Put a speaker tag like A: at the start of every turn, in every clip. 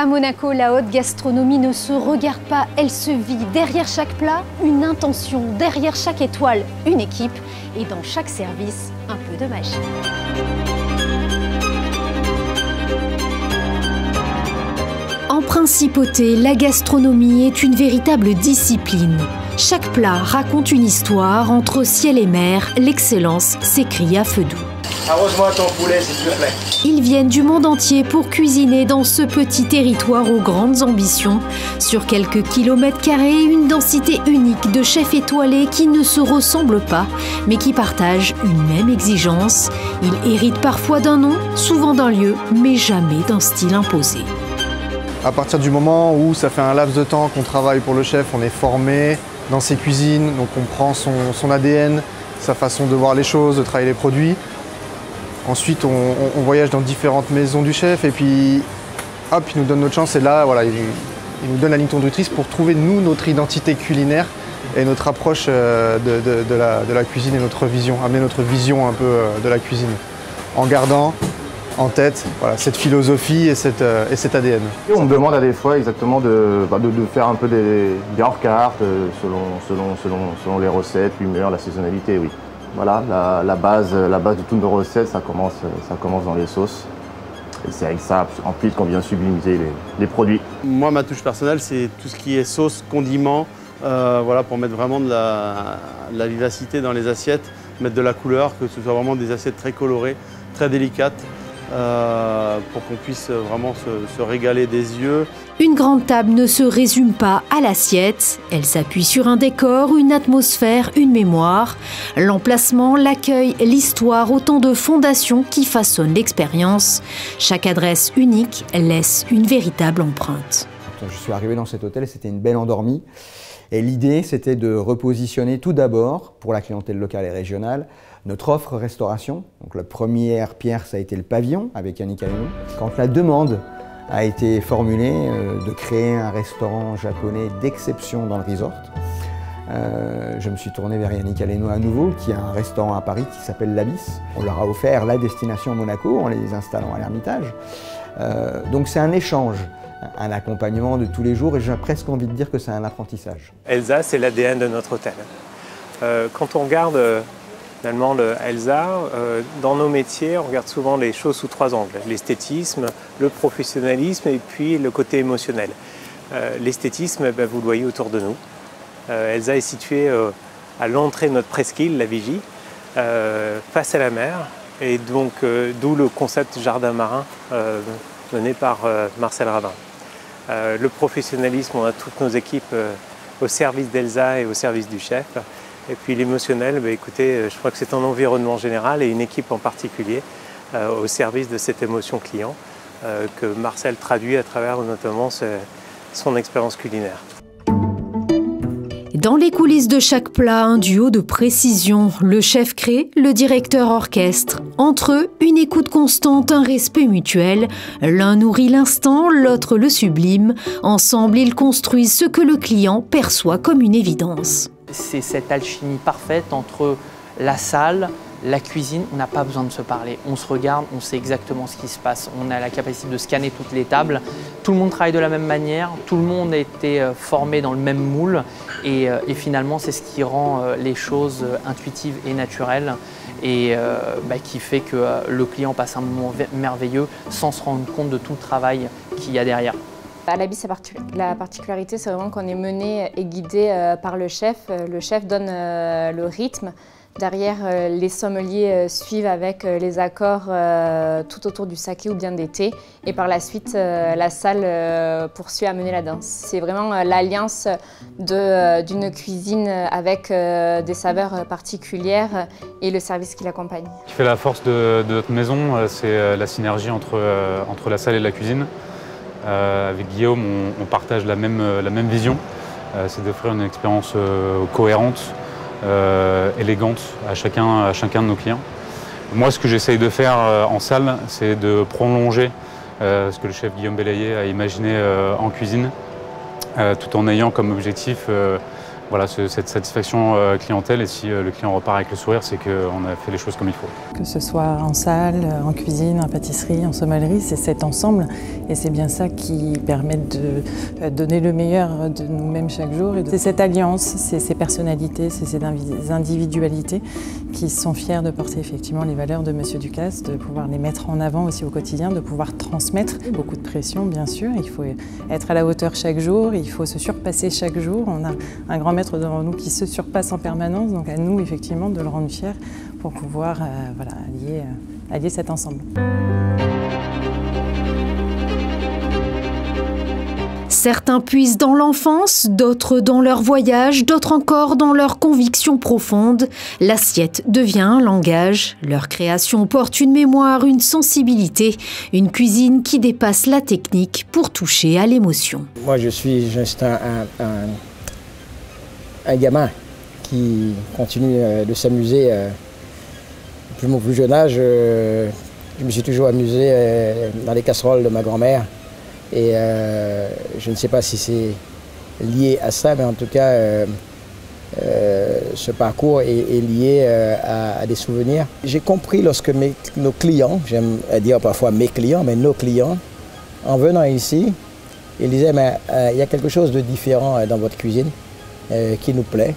A: À Monaco, la haute gastronomie ne se regarde pas, elle se vit. Derrière chaque plat, une intention. Derrière chaque étoile, une équipe. Et dans chaque service, un peu de magie. En principauté, la gastronomie est une véritable discipline. Chaque plat raconte une histoire. Entre ciel et mer, l'excellence s'écrit à feu doux.
B: Arrose-moi ton poulet, s'il te plaît.
A: Ils viennent du monde entier pour cuisiner dans ce petit territoire aux grandes ambitions. Sur quelques kilomètres carrés, une densité unique de chefs étoilés qui ne se ressemblent pas, mais qui partagent une même exigence. Ils héritent parfois d'un nom, souvent d'un lieu, mais jamais d'un style imposé.
C: À partir du moment où ça fait un laps de temps qu'on travaille pour le chef, on est formé dans ses cuisines, donc on prend son ADN, sa façon de voir les choses, de travailler les produits. Ensuite, on voyage dans différentes maisons du chef et puis, hop, il nous donne notre chance. Et là, voilà, il nous donne la ligne conductrice pour trouver, nous, notre identité culinaire et notre approche de la cuisine et notre vision, amener notre vision un peu de la cuisine, en gardant en tête voilà, cette philosophie et cet ADN.
D: Et on me demande à des fois exactement de faire un peu des hors-cartes selon les recettes, l'humeur, la saisonnalité, oui. Voilà, la base de toutes nos recettes, ça commence dans les sauces. Et c'est avec ça, ensuite, qu'on vient sublimiser les produits.
E: Moi, ma touche personnelle, c'est tout ce qui est sauce, condiments, voilà, pour mettre vraiment de la vivacité dans les assiettes, mettre de la couleur, que ce soit vraiment des assiettes très colorées, très délicates, pour qu'on puisse vraiment se régaler des yeux.
A: Une grande table ne se résume pas à l'assiette. Elle s'appuie sur un décor, une atmosphère, une mémoire. L'emplacement, l'accueil, l'histoire, autant de fondations qui façonnent l'expérience. Chaque adresse unique laisse une véritable empreinte.
F: Quand je suis arrivé dans cet hôtel, c'était une belle endormie. Et l'idée, c'était de repositionner tout d'abord, pour la clientèle locale et régionale, notre offre restauration. Donc la première pierre, ça a été le pavillon avec Yannick Aleno. Quand la demande a été formulée de créer un restaurant japonais d'exception dans le resort, je me suis tourné vers Yannick Aleno à nouveau, qui a un restaurant à Paris qui s'appelle l'Abysse. On leur a offert la destination Monaco en les installant à l'Ermitage. Donc c'est un échange, un accompagnement de tous les jours et j'ai presque envie de dire que c'est un apprentissage.
G: Elsa, c'est l'ADN de notre hôtel. Quand on regarde finalement le Elsa, dans nos métiers, on regarde souvent les choses sous trois angles. L'esthétisme, le professionnalisme et puis le côté émotionnel. L'esthétisme, vous le voyez autour de nous. Elsa est située à l'entrée de notre presqu'île, la Vigie, face à la mer. Et donc, d'où le concept jardin marin mené par Marcel Ravin. Le professionnalisme, on a toutes nos équipes au service d'Elsa et au service du chef. Et puis l'émotionnel, écoutez, je crois que c'est un environnement général et une équipe en particulier au service de cette émotion client que Marcel traduit à travers notamment son expérience culinaire.
A: Dans les coulisses de chaque plat, un duo de précision. Le chef crée, le directeur orchestre. Entre eux, une écoute constante, un respect mutuel. L'un nourrit l'instant, l'autre le sublime. Ensemble, ils construisent ce que le client perçoit comme une évidence.
H: C'est cette alchimie parfaite entre la salle, la cuisine, on n'a pas besoin de se parler. On se regarde, on sait exactement ce qui se passe. On a la capacité de scanner toutes les tables. Tout le monde travaille de la même manière, tout le monde a été formé dans le même moule. Et finalement, c'est ce qui rend les choses intuitives et naturelles et qui fait que le client passe un moment merveilleux sans se rendre compte de tout le travail qu'il y a derrière.
I: À l'Abysse, la particularité, c'est vraiment qu'on est mené et guidé par le chef. Le chef donne le rythme. Derrière, les sommeliers suivent avec les accords tout autour du saké ou bien des thés. Et par la suite, la salle poursuit à mener la danse. C'est vraiment l'alliance d'une cuisine avec des saveurs particulières et le service qui l'accompagne.
J: Ce qui fait la force de notre maison, c'est la synergie entre la salle et la cuisine. Avec Guillaume, on partage la même vision, c'est d'offrir une expérience cohérente, élégante à chacun de nos clients. Moi, ce que j'essaye de faire en salle, c'est de prolonger ce que le chef Guillaume Belayer a imaginé en cuisine, tout en ayant comme objectif voilà, cette satisfaction clientèle. Et si le client repart avec le sourire, c'est qu'on a fait les choses comme il faut.
K: Que ce soit en salle, en cuisine, en pâtisserie, en sommellerie, c'est cet ensemble. Et c'est bien ça qui permet de donner le meilleur de nous-mêmes chaque jour. C'est cette alliance, c'est ces personnalités, c'est ces individualités qui sont fiers de porter effectivement les valeurs de Monsieur Ducasse, de pouvoir les mettre en avant aussi au quotidien, de pouvoir transmettre. Beaucoup de pression, bien sûr. Il faut être à la hauteur chaque jour, il faut se surpasser chaque jour. On a un grand maître devant nous qui se surpasse en permanence, donc à nous effectivement de le rendre fier pour pouvoir voilà, allier cet ensemble.
A: Certains puisent dans l'enfance, d'autres dans leur voyage, d'autres encore dans leurs convictions profondes. L'assiette devient un langage. Leur création porte une mémoire, une sensibilité, une cuisine qui dépasse la technique pour toucher à l'émotion.
L: Moi, je suis juste un gamin qui continue de s'amuser. Depuis mon plus jeune âge, je me suis toujours amusé dans les casseroles de ma grand-mère. Et je ne sais pas si c'est lié à ça, mais en tout cas, ce parcours est lié à des souvenirs. J'ai compris lorsque nos clients, j'aime dire parfois mes clients, mais nos clients, en venant ici, ils disaient mais il y a quelque chose de différent dans votre cuisine qui nous plaît.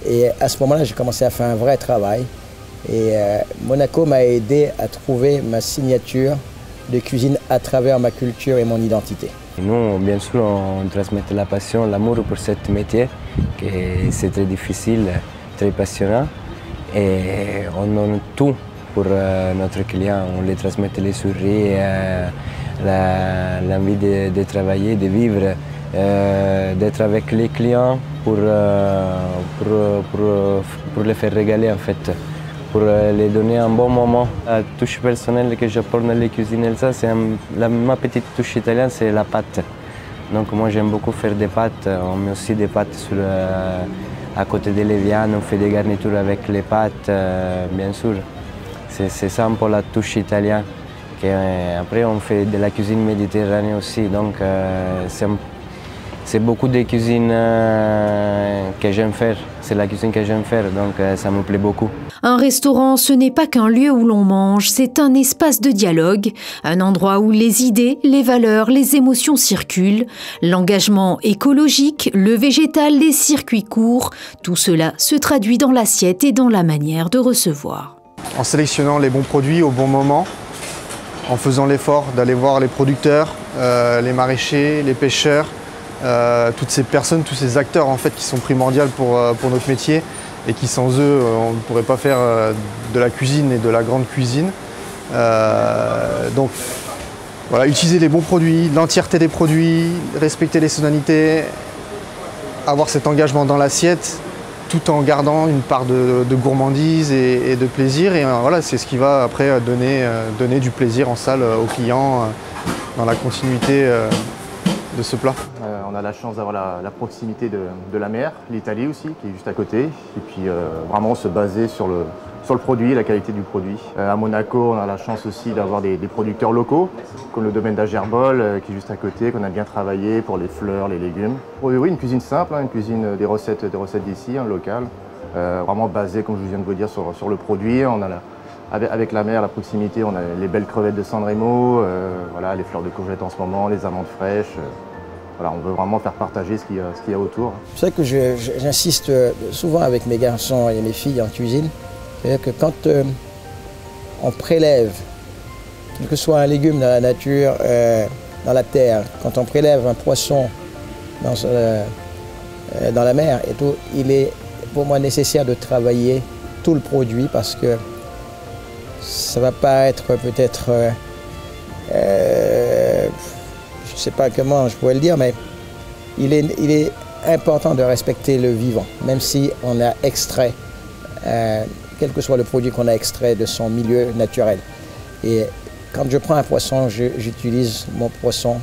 L: Et à ce moment-là, j'ai commencé à faire un vrai travail. Et Monaco m'a aidé à trouver ma signature de cuisine à travers ma culture et mon identité.
M: Nous, bien sûr, on transmet la passion, l'amour pour ce métier, que c'est très difficile, très passionnant. Et on donne tout pour notre client. On les transmet les sourires, l'envie de travailler, de vivre, d'être avec les clients pour les faire régaler en fait. Pour les donner un bon moment. La touche personnelle que j'apporte dans les cuisines Elsa, c'est ma petite touche italienne, c'est la pâte. Donc moi j'aime beaucoup faire des pâtes. On met aussi des pâtes à côté des viandes, on fait des garnitures avec les pâtes, bien sûr. C'est ça un peu la touche italienne. Après on fait de la cuisine méditerranéenne aussi, donc c'est beaucoup de cuisine que j'aime faire. C'est la cuisine que j'aime faire, donc ça me plaît beaucoup.
A: Un restaurant, ce n'est pas qu'un lieu où l'on mange, c'est un espace de dialogue, un endroit où les idées, les valeurs, les émotions circulent. L'engagement écologique, le végétal, les circuits courts, tout cela se traduit dans l'assiette et dans la manière de recevoir.
C: En sélectionnant les bons produits au bon moment, en faisant l'effort d'aller voir les producteurs, les maraîchers, les pêcheurs, toutes ces personnes, tous ces acteurs en fait qui sont primordiaux pour notre métier et qui sans eux on ne pourrait pas faire de la cuisine et de la grande cuisine. Donc voilà, utiliser les bons produits, l'entièreté des produits, respecter les saisonnalités, avoir cet engagement dans l'assiette tout en gardant une part de gourmandise et de plaisir. Et voilà, c'est ce qui va après donner du plaisir en salle aux clients dans la continuité de ce plat.
D: On a la chance d'avoir la proximité de la mer, l'Italie aussi, qui est juste à côté. Et puis vraiment se baser sur le produit, la qualité du produit. À Monaco, on a la chance aussi d'avoir des producteurs locaux, comme le domaine d'Agerbol, qui est juste à côté, qu'on a bien travaillé pour les fleurs, les légumes. Oui, une cuisine simple, une cuisine des recettes d'ici, locales. Vraiment basée, comme je viens de vous dire, sur le produit. On a avec la mer, la proximité, on a les belles crevettes de San Remo, voilà, les fleurs de courgettes en ce moment, les amandes fraîches. Voilà, on veut vraiment faire partager ce qu'il y a autour.
L: C'est ça que j'insiste souvent avec mes garçons et mes filles en cuisine. C'est-à-dire que quand on prélève, quel que soit un légume dans la nature, dans la terre, quand on prélève un poisson dans la mer, et tout, il est pour moi nécessaire de travailler tout le produit parce que ça ne va pas être peut-être, je ne sais pas comment je pourrais le dire, mais il est important de respecter le vivant, même si on a extrait, quel que soit le produit qu'on a extrait de son milieu naturel. Et quand je prends un poisson, j'utilise mon poisson,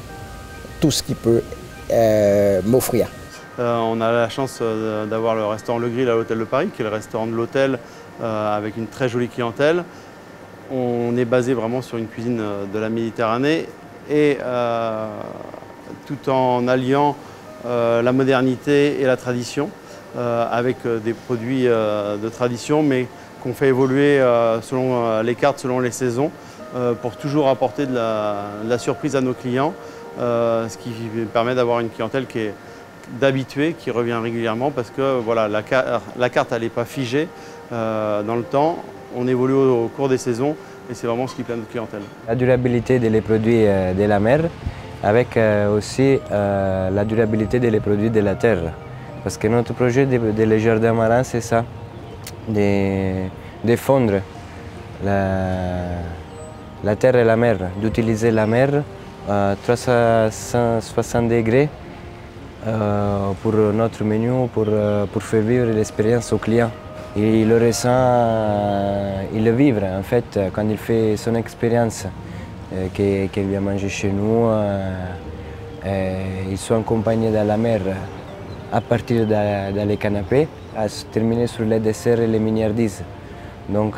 L: tout ce qu'il peut m'offrir.
E: On a la chance d'avoir le restaurant Le Grill à l'Hôtel de Paris, qui est le restaurant de l'hôtel avec une très jolie clientèle. On est basé vraiment sur une cuisine de la Méditerranée et tout en alliant la modernité et la tradition. avec des produits de tradition, mais qu'on fait évoluer selon les cartes, selon les saisons, pour toujours apporter de la surprise à nos clients, ce qui permet d'avoir une clientèle qui est d'habitués, qui revient régulièrement parce que voilà, la carte elle n'est pas figée dans le temps, on évolue au cours des saisons et c'est vraiment ce qui plaît à notre clientèle.
M: La durabilité des produits de la mer avec aussi la durabilité des produits de la terre. Parce que notre projet des jardins marins, c'est ça, de fondre la terre et la mer, d'utiliser la mer à 360 degrés pour notre menu, pour faire vivre l'expérience au client. Et il le ressent, il le vit en fait quand il fait son expérience, qu'il vient manger chez nous, ils sont accompagnés dans la mer à partir des canapés, à se terminer sur les desserts et les miniardises. Donc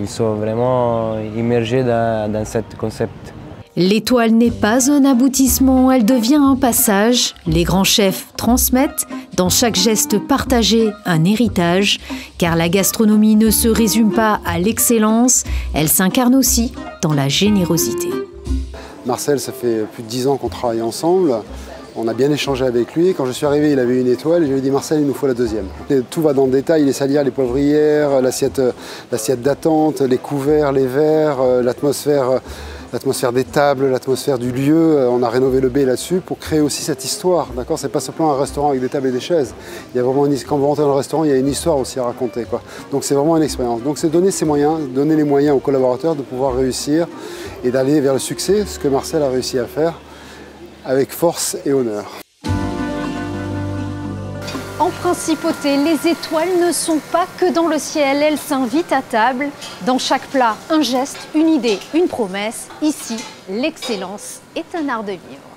M: ils sont vraiment immergés dans ce concept.
A: L'étoile n'est pas un aboutissement, elle devient un passage. Les grands chefs transmettent, dans chaque geste partagé, un héritage. Car la gastronomie ne se résume pas à l'excellence, elle s'incarne aussi dans la générosité.
N: Marcel, ça fait plus de 10 ans qu'on travaille ensemble. On a bien échangé avec lui. Quand je suis arrivé, il avait une étoile et je lui ai dit « Marcel, il nous faut la deuxième ». Tout va dans le détail, les salières, les poivrières, l'assiette d'attente, les couverts, les verres, l'atmosphère des tables, l'atmosphère du lieu. On a rénové le B là-dessus pour créer aussi cette histoire. D'accord, c'est pas simplement un restaurant avec des tables et des chaises. Il y a vraiment quand vous rentrez dans le restaurant, il y a une histoire aussi à raconter, quoi. Donc c'est vraiment une expérience. Donc c'est donner ces moyens, donner les moyens aux collaborateurs de pouvoir réussir et d'aller vers le succès, ce que Marcel a réussi à faire avec force et honneur.
A: En principauté, les étoiles ne sont pas que dans le ciel, elles s'invitent à table. Dans chaque plat, un geste, une idée, une promesse. Ici, l'excellence est un art de vivre.